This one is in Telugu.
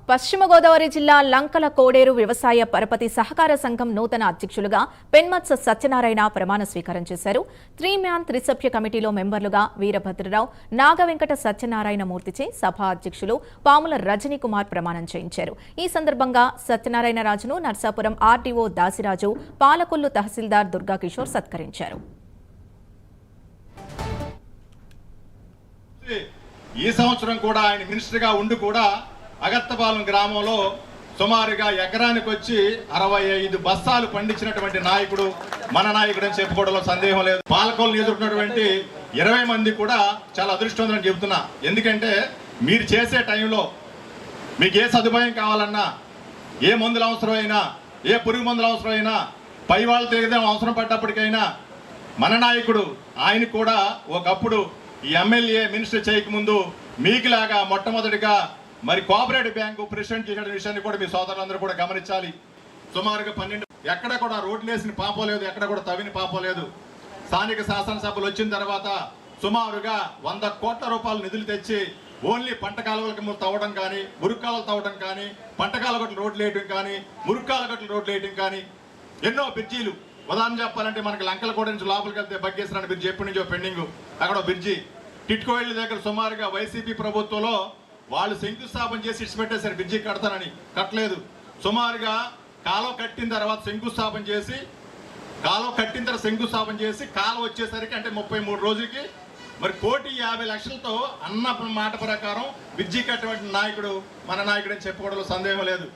పశ్చిమ గోదావరి జిల్లా లంకల కోడేరు వ్యవసాయ పరపతి సహకార సంఘం నూతన అధ్యక్షులుగా పెన్మత్స సత్యనారాయణ ప్రమాణ స్వీకారం చేశారు. 3-మ్యాన్ త్రిసభ్య కమిటీలో మెంబర్లుగా వీరభద్రరావు, నాగవెంకట సత్యనారాయణ మూర్తిచే సభా అధ్యక్షులు పాముల రజనీకుమార్ ప్రమాణం చేయించారు. ఈ సందర్భంగా సత్యనారాయణ రాజును నర్సాపురం ఆర్డీఓ దాసిరాజు, పాలకొల్లు తహసీల్దార్ దుర్గాకిషోర్ సత్కరించారు. ఈ సంవత్సరం కూడా ఆయన మినిస్టర్గా ఉండి కూడా అగత్తపాలెం గ్రామంలో సుమారుగా ఎకరానికి వచ్చి 65 బస్తాలు పండించినటువంటి నాయకుడు మన నాయకుడు అని చెప్పుకోవడంలో సందేహం లేదు. పాలకొల్లు ఎదుర్కొన్నటువంటి 20 మంది కూడా చాలా అదృష్టవంతులని చెబుతున్నా. ఎందుకంటే మీరు చేసే టైంలో మీకు ఏ సదుపాయం కావాలన్నా, ఏ మందులు అవసరమైనా, ఏ పురుగు మందులు అవసరమైనా, పై వాళ్ళు తిరగడం అవసరం పడ్డప్పటికైనా మన నాయకుడు ఆయన కూడా ఒకప్పుడు ఈ ఎమ్మెల్యే మినిస్టర్ చేయకముందు మీకులాగా మొట్టమొదటిగా మరి కోఆపరేటివ్ బ్యాంకు ప్రెసిడెంట్ చేసిన విషయాన్ని కూడా మీ సోదరులందరూ కూడా గమనించాలి. సుమారుగా 12 ఎక్కడ కూడా రోడ్లు వేసిన పాపం లేదు, ఎక్కడ కూడా తవ్విన పాపం లేదు. స్థానిక శాసనసభలు వచ్చిన తర్వాత సుమారుగా 100 కోట్ల రూపాయల నిధులు తెచ్చి ఓన్లీ పంట కాలువలకు తవ్వడం కానీ, మురుక్కాలు తవ్వడం కానీ, పంట కాలువగట్ల రోడ్లు వేయడం కానీ, మురుక్కాలగట్ల రోడ్లు వేయడం కానీ, ఎన్నో బ్రిడ్జీలు. ఉదాహరణ చెప్పాలంటే మనకి లంకల కూడా నుంచి లోపలికి వెళ్తే బగ్గేశ్వరాన్ని బ్రిడ్జి ఎప్పటి నుంచో పెండింగ్, అక్కడ బ్రిడ్జి. టిట్కోయిళ్ళ దగ్గర సుమారుగా వైసీపీ ప్రభుత్వంలో వాళ్ళు శంకుస్థాపన చేసి ఇచ్చిపెట్టేశారు బ్రిడ్జి కడతానని, కట్టలేదు. సుమారుగా కాలువ కట్టిన తర్వాత శంకుస్థాపన చేసి కాలువ వచ్చేసరికి అంటే 33 రోజులకి మరి 1,50,00,000 అన్న మాట ప్రకారం బ్రిడ్జి కట్టినటువంటి నాయకుడు మన నాయకుడు అని చెప్పుకోవడంలో సందేహం లేదు.